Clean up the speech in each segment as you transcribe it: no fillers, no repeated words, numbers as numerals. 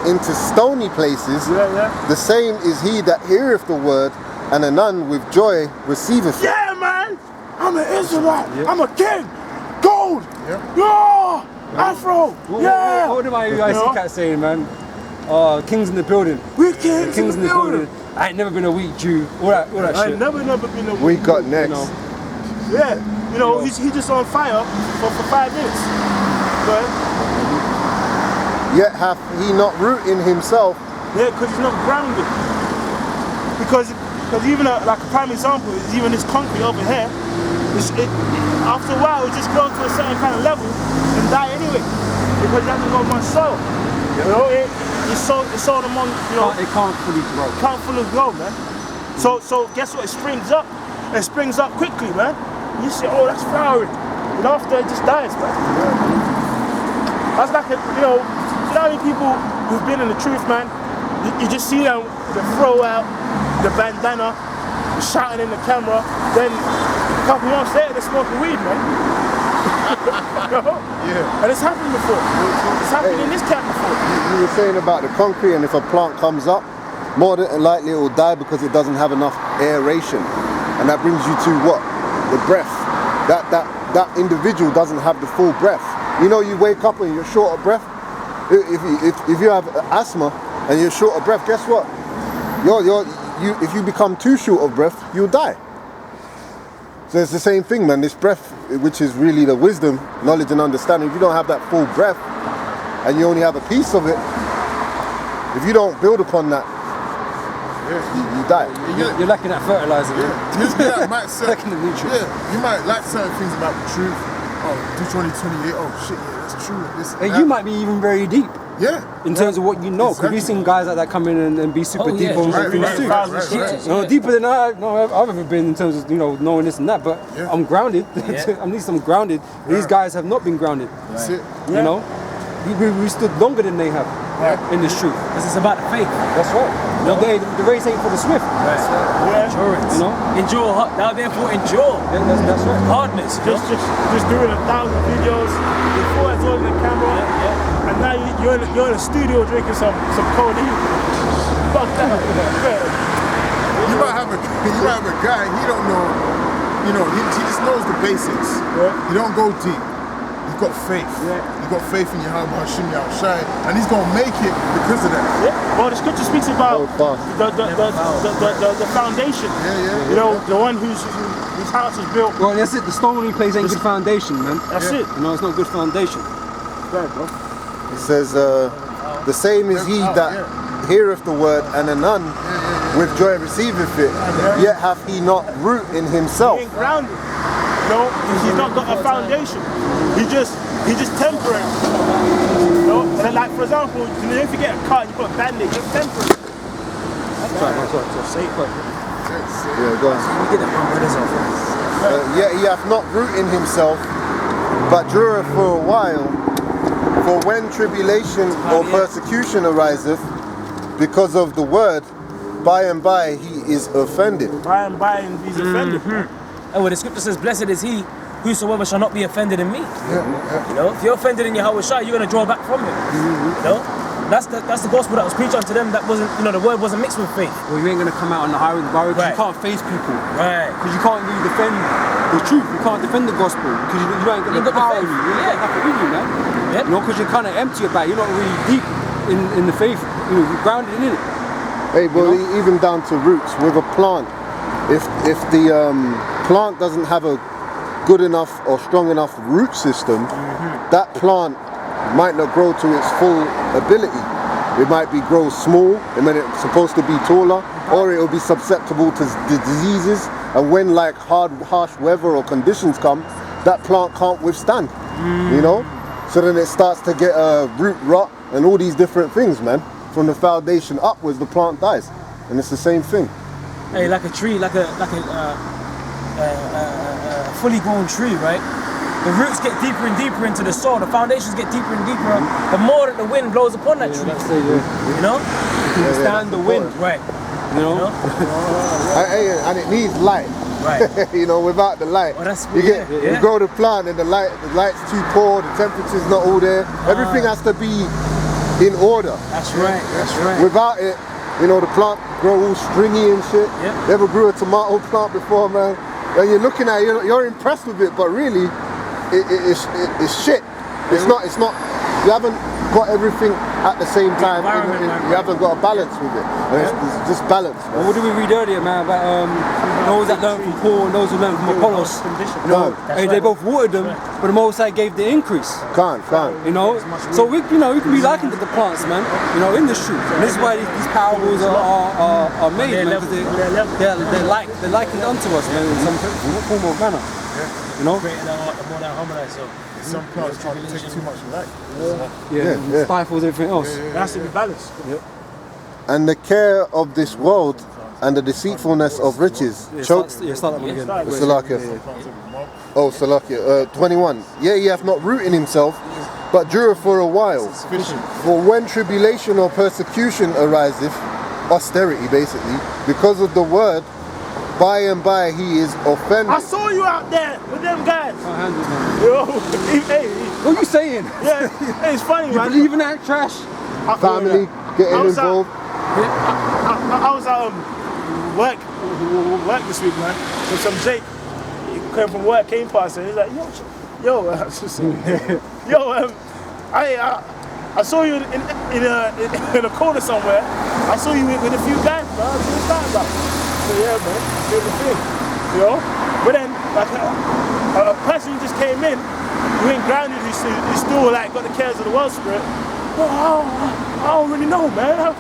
into stony places, the same is he that heareth the word, and anon with joy receiveth it. Yeah, man! I'm an Israelite. I'm a king. Gold. Yeah. Afro. Yeah. What do my UIC cat saying, man? Kings in the building. We're kings in the building. I ain't never been a weak Jew. All that shit. I ain't never been a weak We got next. You know. Yeah. You know, he just on fire for 5 minutes. But Yet hath he not root in himself. yeah, because he's not grounded. Because even like a prime example is even this concrete over here. After a while, it just grows to a certain kind of level and die anyway, because it hasn't got much soil. You know, it's sold among, you know. It can't fully grow. Can't fully grow, man. So guess what? It springs up. It springs up quickly, man. You see, oh, that's flowering. And after it just dies, man. That's like you know how many people who've been in the truth, man. You just see them, they throw out the bandana, shouting in the camera, then a couple months later they're smoking weed, man. You know? Yeah. And it's happened before. It's happened in this camp before. You were saying about the concrete, and if a plant comes up, more than likely it will die because it doesn't have enough aeration. And that brings you to what? The breath. That individual doesn't have the full breath. You know, you wake up and you're short of breath. If you have asthma and you're short of breath, guess what? If you become too short of breath, you'll die. So it's the same thing, man. This breath, which is really the wisdom, knowledge and understanding, if you don't have that full breath and you only have a piece of it, if you don't build upon that, you die. You're lacking that fertilizer. Lacking the nutrients. Yeah, you might like certain things about the truth. Oh, Deuteronomy 28. Oh shit, yeah, that's true. This, you might be even very deep. Yeah. In terms of what you know, because we've seen guys like that come in and be super deep on things too. You know, deeper than I've ever been in terms of, you know, knowing this and that. But I'm grounded. At least I'm grounded. These guys have not been grounded. That's it. You know, we stood longer than they have in this truth. Because it's about the faith. That's right. You know, the race ain't for the swift. Endurance. You know, endure. Now therefore endure. That's right. Hardness. Just doing 1,000 videos before it's all in the camera. And now you're in a studio drinking some codeine. Fuck that. You might have a guy, he don't know, you know, he just knows the basics. You don't go deep. You've got faith. You've got faith in Yahweh Hashem Yahushai, and he's gonna make it because of that. Yeah. Well, the scripture speaks about the foundation. You know, the one whose house is built. Well, that's it. The stony place ain't good foundation, man. That's it. You know, it's not good foundation. Right, bro. It says, the same is he that heareth the word, and anon with joy receiveth it, yet hath he not root in himself. He ain't grounded. No, he's not got a foundation. He just temporary. You know? And then, like, for example, you know, if you get a cut and you put a bandage, it's temporary. Yeah, go on. Yet he hath not root in himself, but dureth for a while. For when tribulation or persecution ariseth because of the word, by and by he is offended. By and by he's offended. And when the scripture says, blessed is he whosoever shall not be offended in me. You know, if you're offended in Yahweh Shai, you're going to draw back from him. You know, that's the gospel that was preached unto them. That wasn't, you know, the word wasn't mixed with faith. Well, you ain't going to come out on the highway and the byway because you can't face people. Right. Because you can't really defend the truth. You can't defend the gospel because you ain't got the power in you. You ain't got nothing in you, man. You know, because you're kind of empty about it. You're not really deep in the faith. You know, you're grounded in it. Hey, well, even down to roots with a plant. If the plant doesn't have a good enough or strong enough root system, that plant might not grow to its full ability. It might grow small, and then it's supposed to be taller, or it will be susceptible to diseases. And when like harsh weather or conditions come, that plant can't withstand. You know, so then it starts to get root rot and all these different things, man. From the foundation upwards, the plant dies, and it's the same thing. Hey, like a tree, like a fully grown tree, right? The roots get deeper and deeper into the soil. The foundations get deeper and deeper. The more that the wind blows upon that tree, you know, you can withstand the wind, right? You know, and it needs light. Right. You know, without the light, you grow the plant and the light's too poor. The temperature's not all there. Everything has to be in order. That's right. That's right. Without it, you know, the plant grow all stringy and shit. Yeah. You ever grew a tomato plant before, man? And you're looking at it, you're impressed with it, but really, it's shit. It's not. You haven't got everything at the same time. You haven't got a balance with it. It's just balance. Well, what did we read earlier, man, about those that learned from Paul and those who learned from Apollos? You know, they both watered them, but the Most High gave the increase. Can't. You know, so we can be likened to the plants, man. You know, in the truth, and this is why these parables are made, man, because they're likened unto us, man, in some form or manner. You know. Some plants try to take too much light. Yeah. Stifles everything else. It has to be balanced. And the care of this world and the deceitfulness of riches choke. Start that one again. Salakia. Oh, Salakia. 21. Yeah, he hath not root in himself, but dureth for a while. For when tribulation or persecution ariseth, austerity basically, because of the word, by and by he is offended. I saw you out there with them guys. Oh, Yo, hey, what are you saying? yeah, hey, it's funny, You man. believe in that trash? Family getting involved. I was out work this week, man. With some Jake. He came from work, came past, and he's like, I saw you in a corner somewhere. I saw you with a few guys, bro. What's that about? So yeah, man, do the thing, you know. But then, like a person who just came in, you ain't grounded. He's still like got the cares of the world spirit. Well, I don't really know, man.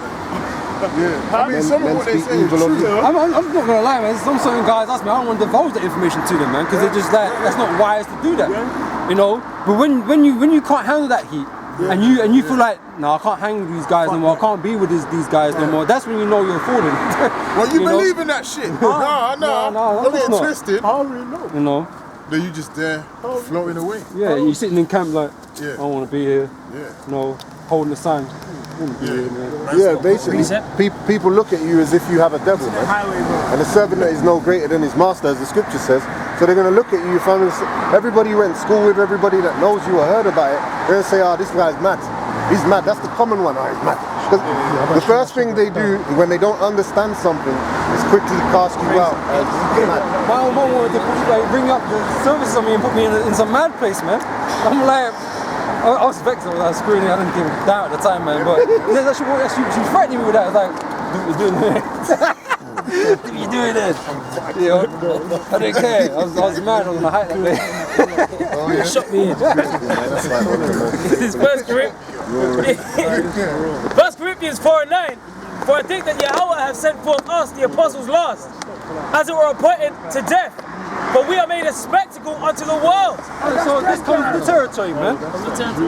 I mean, some of what they say is true. I'm not gonna lie, man. Some certain guys ask me, I don't want to divulge that information to them, man, because they're just like, that's not wise to do that, you know. But when you can't handle that heat, and you feel like, no, I can't hang with these guys no more, I can't be with these guys no more, that's when you know you're falling. Well, you believe in that shit? No, don't get not. twisted. I don't really know. You know. Then you just there floating away. Yeah, you're sitting in camp like, Yeah. I don't want to be here. Yeah. No, holding the sign. I want to be here, man. Yeah, basically, people look at you as if you have a devil, man. And the servant is no greater than his master, as the scripture says. So they're going to look at you, everybody you went to school with, everybody that knows you or heard about it, they're going to say, oh, this guy's mad. He's mad. That's the common one, oh, he's mad. The first thing they do when they don't understand something is quickly cast you out as mad. My own mom wanted to bring up the service on me and put me in some mad place, man. I'm like, I was vexed when I was screwing it. I didn't give a damn at the time, man. But she was frightening me with that. I was like, what are you doing there? What are you doing there? You know, I didn't care. I was mad. I was on a hike that day. Shot me in. This First Corinthians 4:9. For I think that Yahweh has sent forth us, the apostles last, as it were appointed to death. But we are made a spectacle unto the world. So this comes to the territory, man.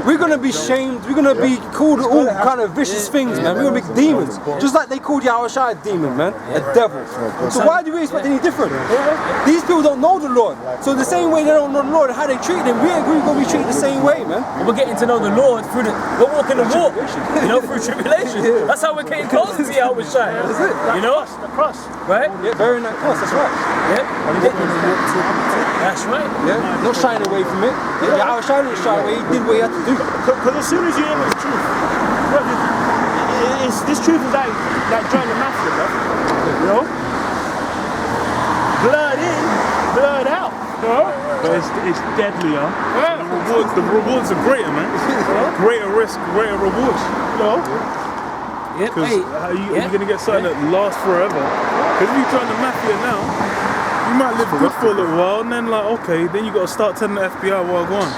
We're gonna be shamed. We're gonna be called all kind of vicious things, man. We're gonna be demons, just like they called Yahushua a demon, man, a devil. So why do we expect any different? These people don't know the Lord. So the same way they don't know the Lord, how they treat them, we're gonna be treated the same way, man. We're getting to know the Lord through we're walking the walk, you know, through tribulation. That's how we're getting closer to Yahushua. That's it. You know, The cross. right? Yeah, bearing that cross. That's right. Yeah. That's right. Yeah, not shying away from it. Yahushua didn't shy away. He did what he had to do. Because as soon as you hear this truth, this truth is like joining the mafia, bro. You know? Blood in, blood out. You know? But it's deadly, huh? The rewards are greater, man. Greater risk, greater rewards. You know? Yep. Because Hey, are you going to get something that lasts forever? Because if you join the mafia now, you might live good for a little while, and then like, okay, then you got to start telling the FBI while going.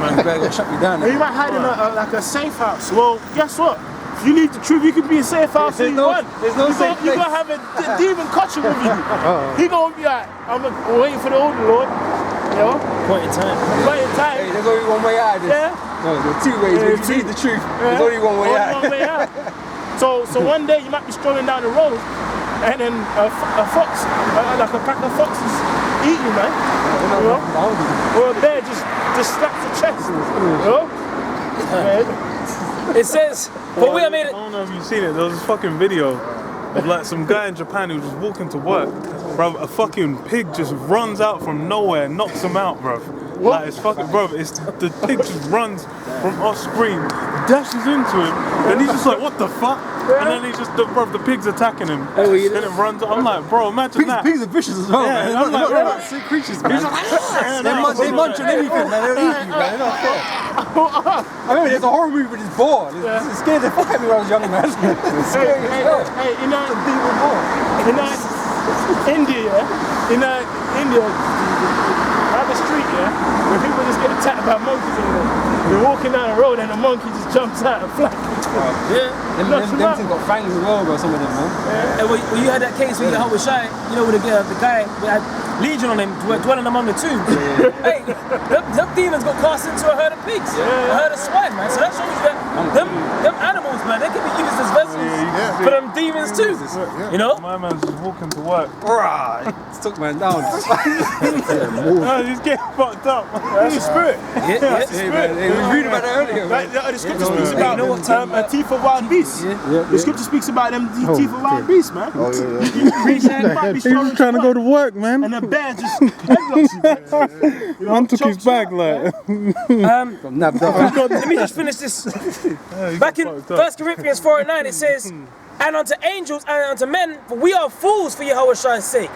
Man, you better go shut me down. You might hide in like a safe house. Well, guess what? If you leave the truth, you can be in safe house if you want. There's no safe You're place. going to have a demon catching with you. He going to be like, I'm waiting for the older Lord. You know? point in time. Point in time. Hey, there's only one way out of this. Yeah. No, there's two ways. When you see the truth, there's only one way out. Only one way out. So one day you might be strolling down the road, and then a fox, like a pack of foxes, eat you, man. You know? Or a bear just slaps your chest. You know? It says, but we are made I don't know if you've seen it. There was this fucking video of like some guy in Japan who was just walking to work. Bro, a fucking pig just runs out from nowhere and knocks him out, bro. Like it's fucking, bro. It's the pig just runs from off screen, dashes into him, and he's just like, what the fuck? And then he's just, the pig's attacking him. Oh, yeah. And it runs. I'm like, bro, imagine that. Pigs are vicious as well, Yeah, man. and They're I'm not, like, they're bro. not sick creatures, man. He's like, They munch on anything, man. They'll eat you, man. They're not fair. I remember there's a horror movie with this boar. It scared the fuck out of me when I was young, man. It's scary as hell. Hey, in Demon boar. India, India, around the street, where people just get attacked by monkeys in there. They're walking down the road and a monkey just jumps out and flies. Them things got fangs as well, bro, some of them, man. And when you had that case with Yahweh Shai, you know, with the guy who had legion on him, dwelling among the tombs. Hey, them demons got cast into a herd of pigs, a herd of swine, man. So that shows you that them animals, man, they can be used as vessels for them demons too. You know? My man's just walking to work. Right. Took man down. No, he's getting fucked up. That's the spirit. Yeah. Hey, man, we were reading about that earlier, man. The scripture speaks about a teeth of wild beasts. The scripture speaks about them teeth of wild beasts, man. Oh yeah. Reach out and might be He was trying to go to work, man. and the bear just headlocks you. Man took his bag, like. Got nabbed up. Let me just finish this. Back in 1 Corinthians 4:9, it says, "And unto angels and unto men, for we are fools for Yahweh Shai's sake.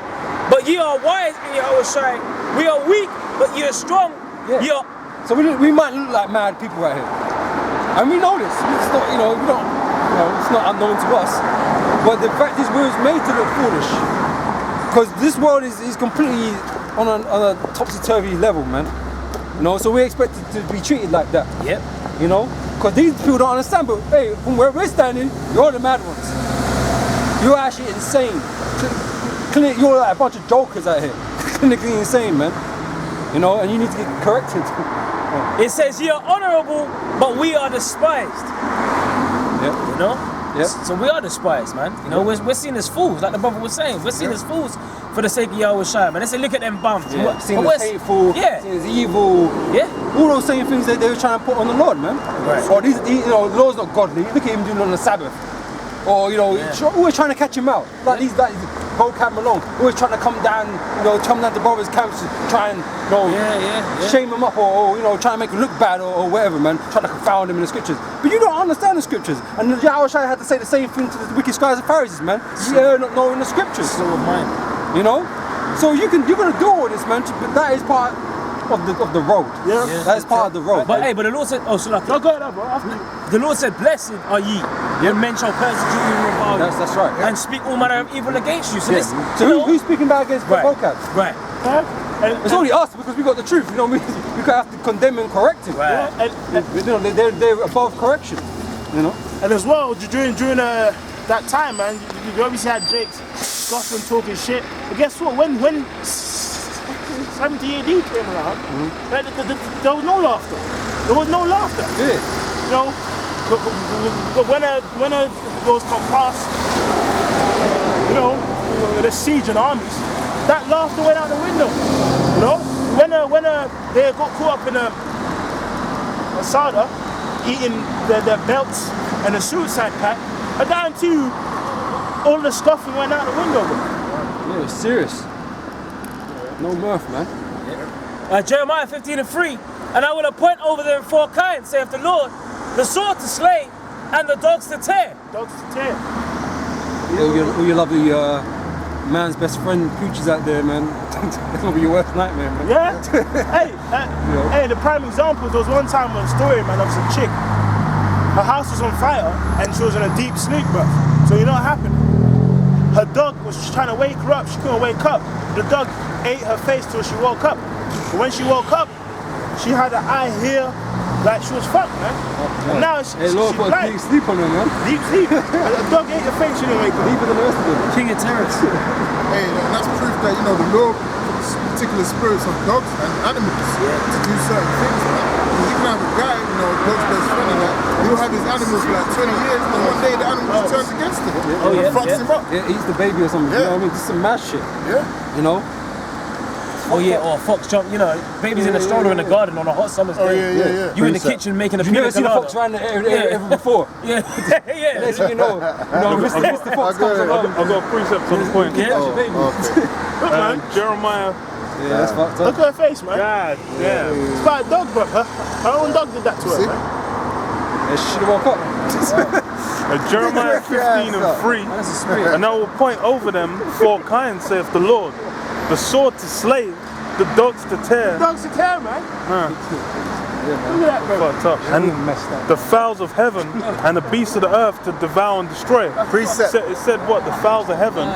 But ye are wise in Yahweh Shai. We are weak, but ye are strong. Yeah. Ye are." So we might look like mad people right here. And we know this. It's not, it's not unknown to us. But the fact is, we was made to look foolish. Because this world is completely on a topsy-turvy level, man. So we're expected to be treated like that. Yep. Because these people don't understand. But hey, from where we're standing, you're the mad ones. You're actually insane. You're like a bunch of jokers out here. Clinically insane, man. And you need to get corrected. It says, "Ye are honorable, but we are despised." Yeah. So we are despised, man. We're seen as fools, like the brother was saying. We're seen as fools for the sake of Yahweh Shai, man. They say, look at them bums. Yeah. Seen as hateful, Yeah. seen as evil. Yeah. All those same things that they were trying to put on the Lord, man. Right. Or the Lord's not godly. Look at him doing it on the Sabbath. Or, always trying to catch him out. Like these guys, vocab Malone, always trying to come down to brothers' camps to try and, shame them up or try to make them look bad or whatever, man. Trying to confound them in the scriptures. But you don't understand the scriptures. And Yahweh Shai had to say the same thing to the wicked scribes and Pharisees, man. You're not knowing the scriptures. So am I. So you're gonna do all this, man, but that is part of the road. Yeah. That is part of the road. But the Lord said, No, go ahead, bro. the Lord said, "Blessed are ye, when men shall persecute you and revile you, That's right. and speak all manner of evil against you." So Yeah. this, So who's speaking back against Right. vocab? Right. It's only us because we got the truth. We have to condemn and correct him. Right. They're above correction. And as well, during that time, man, you obviously had Jake's gospel talking shit. But guess what? When 70 AD came around, there was no laughter. There was no laughter. Yeah. When those come past, the siege and armies, that laughter went out the window. When they got caught up in a Masada, eating their belts and a suicide pact, I guarantee you, all the scoffing went out the window. Yeah, it's serious. No mirth, man. Jeremiah 15:3, "And I will appoint over them 4 kinds, saith the Lord, the sword to slay, and the dogs to tear." Dogs to tear. All your lovely man's best friend preachers out there, man. That's gonna be your worst nightmare, man. Yeah? Hey, the prime example, there was one time a story, man, of some chick. Her house was on fire and she was in a deep sleep, bro. So you know what happened? Her dog was trying to wake her up, she couldn't wake up. The dog ate her face till she woke up. But when she woke up, she had her eye here, like she was fucked, man. And now Hey, Lord, she's put a blind. deep sleep on her, man. Deep sleep. A dog ate her face, she didn't wake up. Deeper than the rest of them. King of terrors. Hey, that's proof that, the Lord puts particular spirits on dogs and animals to do certain things, man. You can have a guy, God's best friend and that, he'll have his animals for like 20 years, then one day the animal just turns against him. Fucks him up. Yeah, eats the baby or something. You know what I mean? Just some mad shit. Yeah. Oh yeah, or fox jump, babies in the stroller in the garden on a hot summer's day. Oh, yeah. You in the kitchen making a You pina never seen a colada. fox around the area ever before. Yeah. That's when Mr. Fox comes along. I've got a precept on the point. Yeah. That's your baby. Jeremiah Yeah, that's fucked Look up. at her face, man. God damn. It's about a dog, bro. Her own dog did that to her, See? man. Yeah, she should have woke up. Jeremiah 15:3. That's a spirit. And I will point over them for Cain, saith the Lord, the sword to slay, the dogs to tear. Dog's a care, man. Look at that, bro. Fucked up. And the fowls of heaven and the beasts of the earth to devour and destroy. Precept. It said what? The fowls of heaven.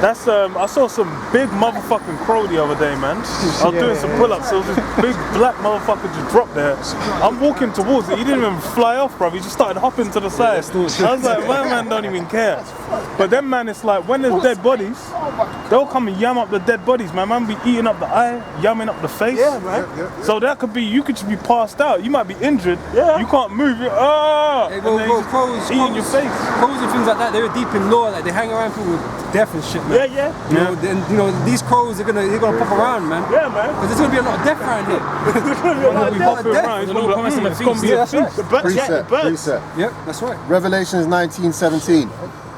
That's I saw some big motherfucking crow the other day, man. I was doing some pull-ups. There was this big black motherfucker just dropped there. I'm walking towards it. He didn't even fly off, bro. He just started hopping to the side. I was like, my man don't even care. But then, man, it's like when there's dead bodies, they'll come and yam up the dead bodies, man. Man be eating up the eye, yamming up the face. Yeah, man. So that could be, you could just be passed out. You might be injured. Yeah. You can't move. Hey, Hey, and then you just crows, eating your face. crows and things like that, they're deep in lore. Like they hang around people with death and shit, man. Yeah. You know, these crows, they're gonna pop around, man. Yeah, man. Because there's gonna be a lot of death around here. There's gonna be a lot of Be death. hopping around. It's Lord promised them a it's gonna be Yeah, a that's right. feast. The birds, yeah, the Precept. birds. Precept. Yep, that's right. Revelations 19:17.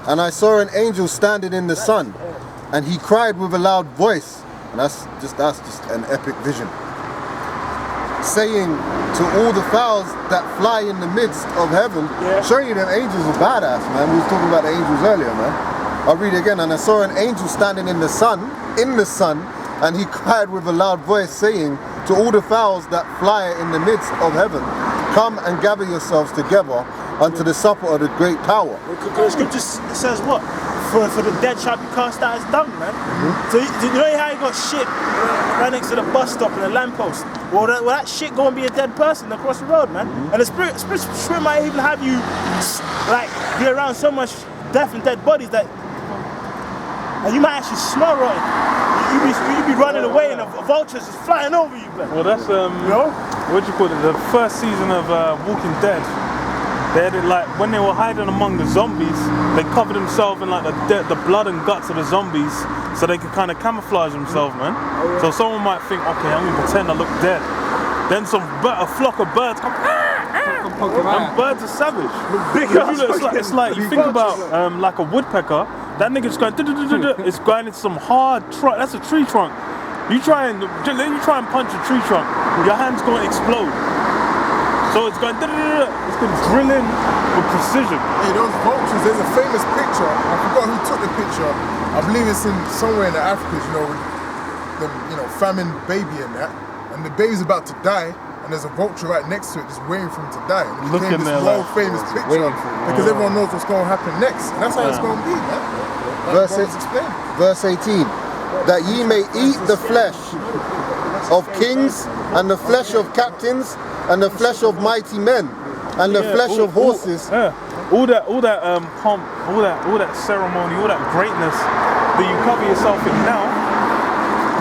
And I saw an angel standing in the sun, and he cried with a loud voice. And that's just an epic vision. Saying to all the fowls that fly in the midst of heaven, showing you them angels are badass, man. We was talking about the angels earlier, man. I'll read it again. And I saw an angel standing in the sun, and he cried with a loud voice, saying to all the fowls that fly in the midst of heaven, come and gather yourselves together unto the supper of the great power. Because the scripture says what? For the dead shall be cast out as dung, man. So you know how you got shit right next to the bus stop and the lamppost? Well, that shit go and be a dead person across the road, man. And the spirit might even have you like be around so much death and dead bodies that and you might actually smell rotten. You be running away and a vulture's just flying over you, man. Well, that's You know? what do you call it? The first season of Walking Dead. They had it like when they were hiding among the zombies, they covered themselves in like the blood and guts of the zombies, so they could kind of camouflage themselves, man. So someone might think, okay, I'm gonna pretend I look dead. Then a flock of birds come. And birds are savage. It's like you think about like a woodpecker. That nigga just going. It's going into some hard trunk. That's a tree trunk. You try and punch a tree trunk, your hand's going to explode. So it's going. It's going to drill in with precision. Hey, those vultures, there's a famous picture. I forgot who took the picture. I believe it's in somewhere in the Africas, the famine baby and that. And the baby's about to die, and there's a vulture right next to it just waiting for him to die. And it became this world famous picture because everyone knows what's going to happen next. And that's how it's going to be, man. Verse 18. That ye may eat the flesh of kings, and the flesh of captains, and the flesh of mighty men, and the flesh of horses. All that pomp, all that ceremony, all that greatness that you cover yourself in now.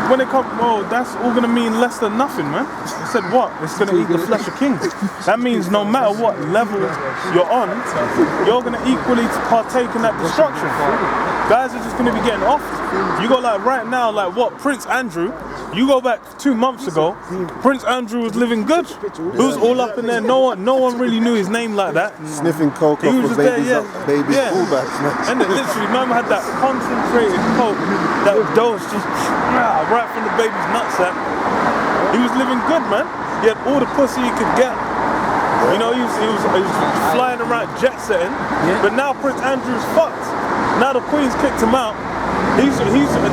When it comes, that's all gonna mean less than nothing, man. I said what? It's gonna eat the flesh of kings. That means no matter what level you're on, you're gonna equally partake in that destruction. Guys are just gonna be getting off. You got like right now, like what? Prince Andrew. You go back 2 months ago, Prince Andrew was living good. He was all up in there. No one really knew his name like that. Sniffing coke He off was of just there, babies' yeah. fullbacks, man. And it literally, man had that concentrated coke, that dose just right from the baby's nutsack. He was living good, man. He had all the pussy he could get. You know, he was flying around jet setting. But now Prince Andrew's fucked. Now the Queen's kicked him out. He's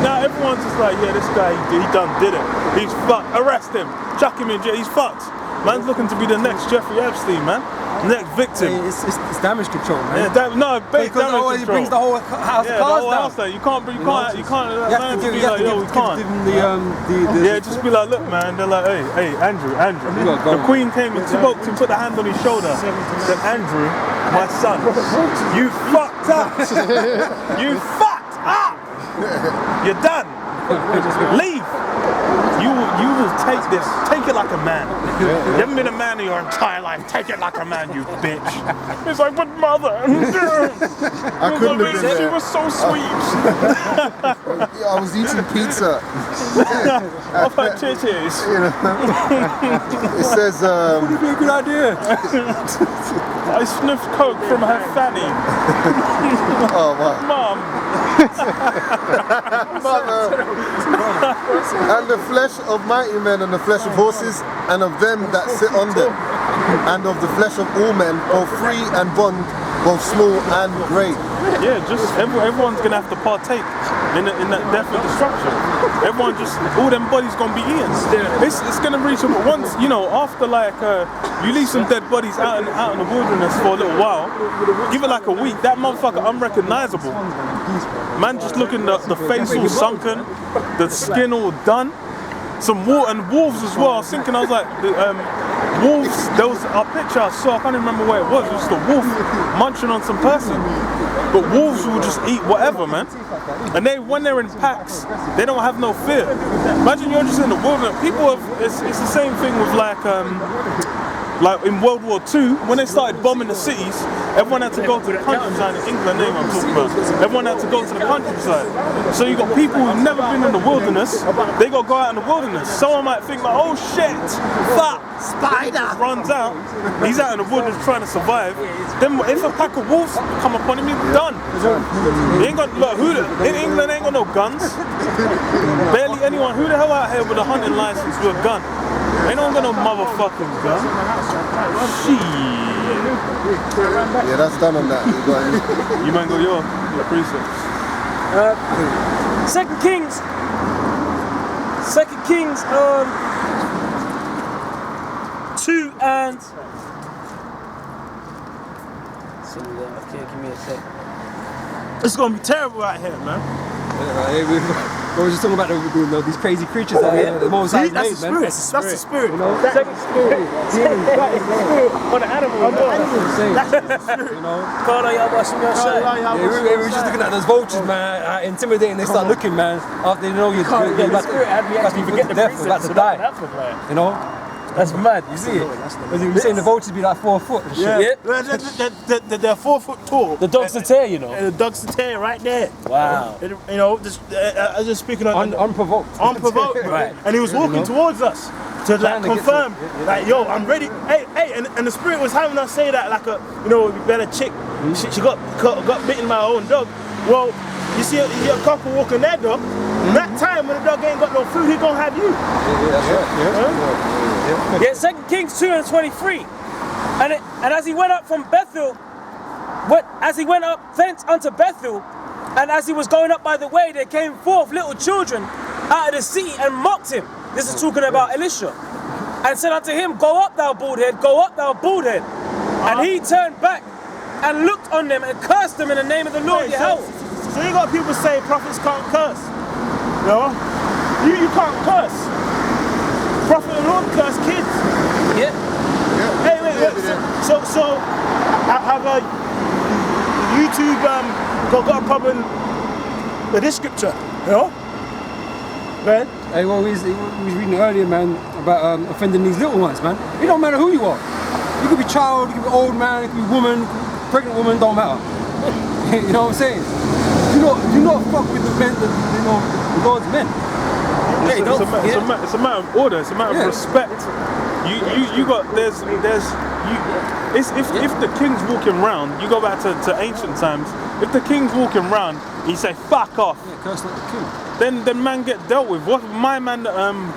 now everyone's just like, yeah, this guy he did it. He's fucked. Arrest him. Chuck him in jail. He's fucked. Man's looking to be the next Jeffrey Epstein, man. Next victim. It's damage control, man. Yeah, Because damage it brings the whole house yeah, of cards whole down. house down. You can't. You have to give them the Yeah, just be like, look, man. They're like, hey, Andrew. The Queen came and spoke to him, put a hand on his shoulder. Said, Andrew, my son, you fucked up. You fucked up. You're done. Leave. You will take this. Take it like a man. You haven't been a man in your entire life. Take it like a man, you bitch. It's like, but mother. I couldn't have been She there. was so sweet. I was eating pizza. Off her titties. You know. It says, It'd be a good idea. I sniffed coke from her fanny. oh wow. Mom. Mother. And the flesh flesh of mighty men and the flesh of horses, and of them that sit on them, and of the flesh of all men, both free and bond, both small and great. Yeah, just everyone's gonna have to partake in that death and destruction. Everyone just, all them bodies gonna be eaten. It's gonna reach a once, you know, after like you leave some dead bodies out in the wilderness for a little while, give it like a week, that motherfucker unrecognizable. Man just looking the face all sunken, the skin all done. Some and wolves as well. I was thinking, I was like, wolves, there was a picture I saw, I can't even remember where it was just a wolf munching on some person. But wolves will just eat whatever, man. And when they're in packs, they don't have no fear. Imagine you're just in the wilderness. People have, it's the same thing with like in World War II, when they started bombing the cities, everyone had to go to the countryside. In England, name I'm talking about. Everyone had to go to the countryside. So you got people who've never been in the wilderness, they got to go out in the wilderness. Someone might think like, oh shit, fuck, spider runs out. He's out in the wilderness trying to survive. Then if a pack of wolves come upon him, he's done. He ain't got, look, in England ain't got no guns. Barely anyone. Who the hell out here with a hunting license with a gun? Ain't no one got no motherfucking gun. Shit. Yeah, that's done on that. You might go your precepts. Second Kings 2 and okay, give me a sec. It's gonna be terrible out here, man. We were just talking about these crazy creatures out here. The Most High That's made, the man. spirit. That's the spirit. You know, Second spirit. That is the spirit on the animal. you know. Yeah, we were just looking at those vultures, man, intimidating. They start looking, man, after they know you're about to death, about to die. You know. That's mad, you see it? You're saying the vultures be like 4 foot and shit. Yeah. They're 4 foot tall. The dog's to tear, you know. And the dog's to tear right there. Wow. You know, I was just speaking on Unprovoked. unprovoked, Right. And he was walking towards us to like confirm, like, yo, I'm ready. Hey, and the spirit was having us say that like we had a chick. She got bitten by her own dog. Well, you see a couple walking their dog. That time when the dog ain't got no food, he gonna have you. Yeah, 2 Kings 2 and 23. And as he went up from Bethel, as he went up thence unto Bethel, and as he was going up by the way, there came forth little children out of the city and mocked him. This is talking about Elisha. And said unto him, go up thou bald head, go up thou bald head. And he turned back and looked on them and cursed them in the name of the Lord Yahweh. So you got people saying prophets can't curse. You know? You can't curse. Prophet of the Lord curse kids. Yeah. Hey, wait. So have YouTube got a problem with this scripture? You know? Right? Hey, well, we was reading earlier, man, about offending these little ones, man. It don't matter who you are. You could be child, you could be old man, you could be woman, pregnant woman, don't matter. You know what I'm saying? Do not fuck with the men, the God's men. It's a matter of order. It's a matter of respect. If the king's walking round, you go back to ancient times. If the king's walking round, he say fuck off. Yeah, curse like the king. Then man get dealt with. What my man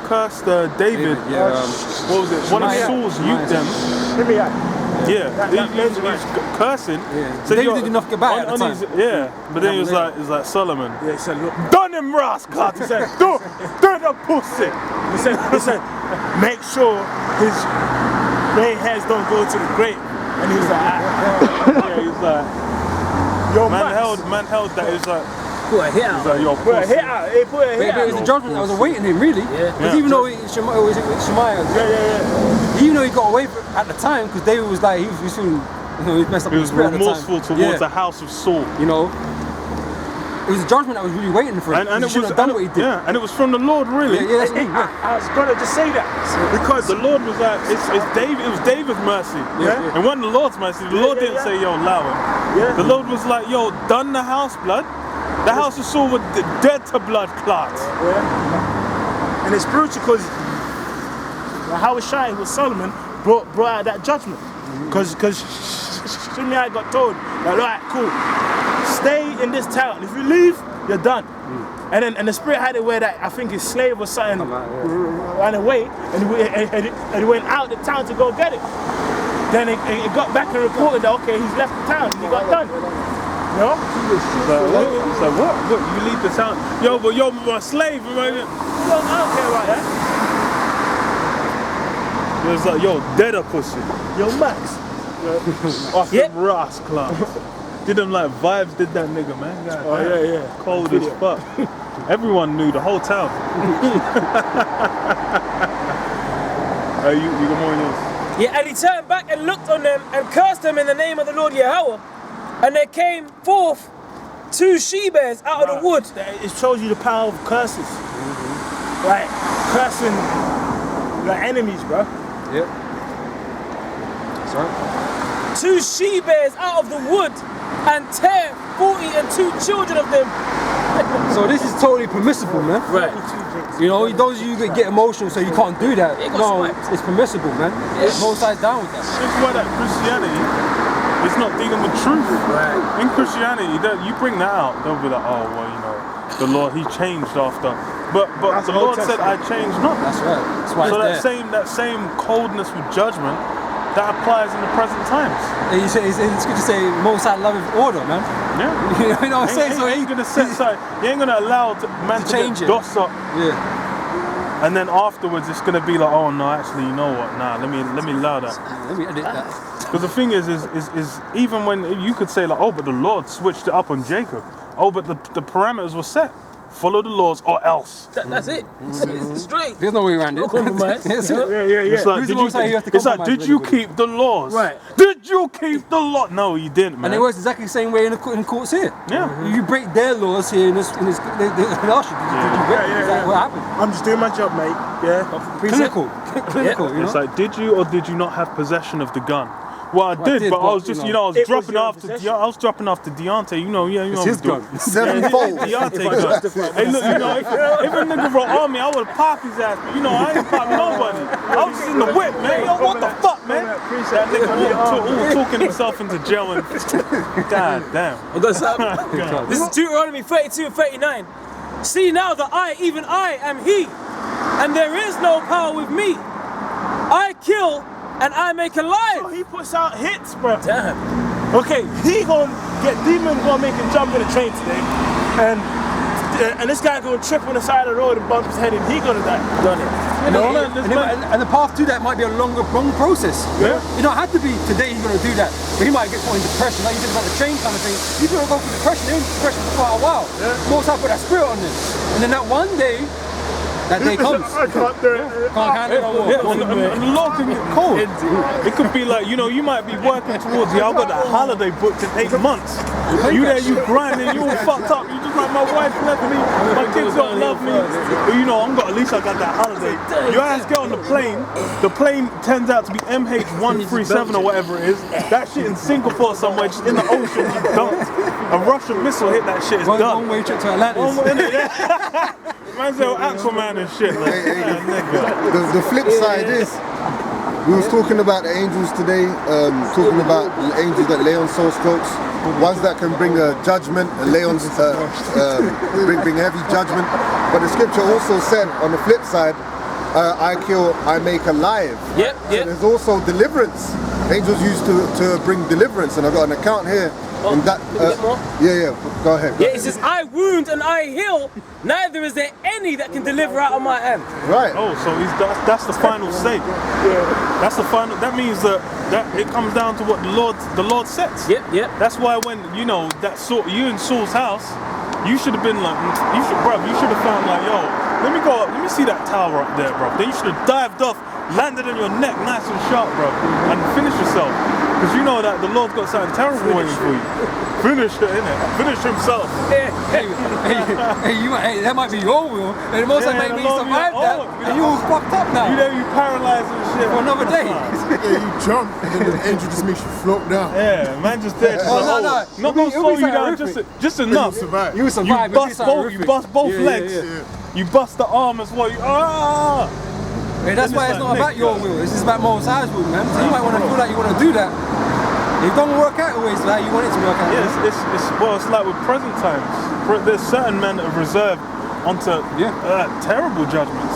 cursed David? What was it? One of Saul's youth them. Yeah, he's cursing. Yeah. So David did not get back at the time. But then he was like Solomon. Yeah, he said, look, Done him, rascal. He said, do the pussy. He said, make sure his grey hairs don't go to the grave. And he was like, yo, man held that. He was like, Put a hit out. He's like, yo, put a hit out. He put a hit But out. it was the judgment that was awaiting him, really. Because even though Shemaiah was even though he got away at the time, because David was like, he was feeling, he messed up. He was remorseful towards the house of Saul. You know, it was a judgment that was really waiting for him. And he shouldn't have done what he did. Yeah, and it was from the Lord, really. Yeah, that's me. I was gonna just say that Because the Lord was like, it's David. It was David's mercy. Yeah. It wasn't the Lord's mercy. The Lord didn't say, yo, allow him. Yeah. The Lord was like, yo, done the house, blood. The house of Saul was dead to blood clots. Yeah. And it's spiritual because Yahushua was Solomon brought out that judgment. Because Shimei got told, like, alright, cool, stay in this town. If you leave, you're done. and the spirit had it where that I think his slave or something ran away, and he went out the town to go get it. Then it got back and reported that okay, he's left the town and he got done. You know? So what? What? You leave the town? Yo, but you're my slave, right? I don't care about that. It was like, yo, dead a pussy. Yo, Max. Off them Ross clubs. Did them like Vibes did that nigga, man. God, Yeah. Cold as fuck. Everyone knew, the whole town. You got more in yours? Yeah, and he turned back and looked on them and cursed them in the name of the Lord Yahweh. And there came forth 2 she-bears out of the wood. It shows you the power of curses. Like, cursing like enemies, bro. Yep. That's right. 2 she-bears out of the wood and tear 40 and 2 children of them. So this is totally permissible, man. Right. You know, those of you that get emotional, so you can't do that. Yeah, got No, swiped. it's permissible, man. Yeah. Both sides down with that. It's why that Christianity is not dealing with truth. Right. In Christianity, you bring that out, they'll be like, oh, well, you know, the Lord, he changed after. But the Lord said, I changed not. That's right. That's why So it's there. that same coldness with judgment, that applies in the present times. And you say, it's good to say, Most High loveth order, man. Yeah. You know what I'm saying? So he ain't gonna set aside. He ain't gonna allow man to change get it. doss up, Yeah. and then afterwards it's gonna be like, oh no, actually, you know what? Nah, let me allow that. Let me edit that. Because the thing is even when you could say like, oh, but the Lord switched it up on Jacob. Oh, but the parameters were set. Follow the laws or else. That's it. It's straight. There's no way around it. No compromise. That's it. It's like, Who's the Most High you have to it's like, compromise did you with? keep the laws? Right. Did you keep the law? No, you didn't, man. And it works exactly the same way in the courts here. Yeah. You break their laws here in this they ask you, did you break it? Is that what happened? I'm just doing my job, mate. Yeah. Clinical. Clinical, you know? It's like, did you or did you not have possession of the gun? Well, I did, but I was just, I was It was dropping your after, possession. I was dropping after Deontay. You know, It's his gun. Sevenfold. Deontay gun. Hey, look, you know, if a nigga wrote on me, I would have popped his ass. But you know, I ain't popped nobody. I was just in the whip, man. Yo, what the fuck, man? That nigga talking himself into jail and God damn. I got something. This is Deuteronomy 32 and 39. See now that I, even I, am he, and there is no power with me. I kill and I make alive. So he puts out hits, bro. Damn. Okay, he gonna get demon gonna make him jump in the train today, and this guy gonna trip on the side of the road and bump his head, and he gonna die. Done it. And the path to that might be a long process. Yeah. You don't have to be today he's going to do that, but he might get caught in depression. Like you said about the train kind of thing. You're going to go through depression. They're in depression for quite a while. Most High put that spirit on them, and then that one day, that day comes. I can't do it. Can't handle it no more. And the law can get cold. It could be like, you know, you might be working towards, I've got that holiday booked in 8 months. You there, you grinding, you all fucked up. You just like, my wife left me, my kids don't love me. But you know, at least I got that holiday. Your ass get on the plane turns out to be MH137 or whatever it is. That shit in Singapore somewhere, just in the ocean, just dumped. A Russian missile hit that shit, it's done. One-way trip to Atlantis. Man's little Aquaman and shit, man. The flip side is, we was talking about the angels today, talking about the angels that lay on soul strokes, ones that can bring a judgment, and lay on, bring heavy judgment. But the scripture also said, on the flip side, I kill, I make alive. Yep, So there's also deliverance. Angels used to bring deliverance, and I've got an account here. And that, go ahead. Yeah, it says, I wound and I heal, neither is there any that can deliver out of my hand. Right. Oh, so that's the final say. That's the final. That means that it comes down to what the Lord sets. Yep. That's why when you know you in Saul's house, you should have been like, you should have found like, yo, let me go up, let me see that tower up there, bro. Then you should have dived off, landed on your neck, nice and sharp, bro, and finish yourself. Because you know that the Lord's got something terrible waiting for you. Finish it, innit? Finish himself. Hey, that might be your will, and the Most High might make you survive that, and you all fucked up now. You paralyzed and shit. For another day. Yeah, you jump, and then the angel just makes you float down. Yeah, man just there. No. Not gonna slow you down, just enough. Survive. You survive. You bust both legs. You bust the arm as well. Hey, that's why it's not about your will. It's just about Most High's will, man. So you might want to feel like you want to do that. It don't work out always like you want it to work out. Yeah, it's like with present times. There's certain men that have reserved onto terrible judgments.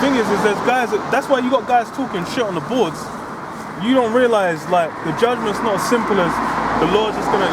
Thing is there's guys that's why you got guys talking shit on the boards. You don't realize like the judgment's not as simple as the Lord's just gonna,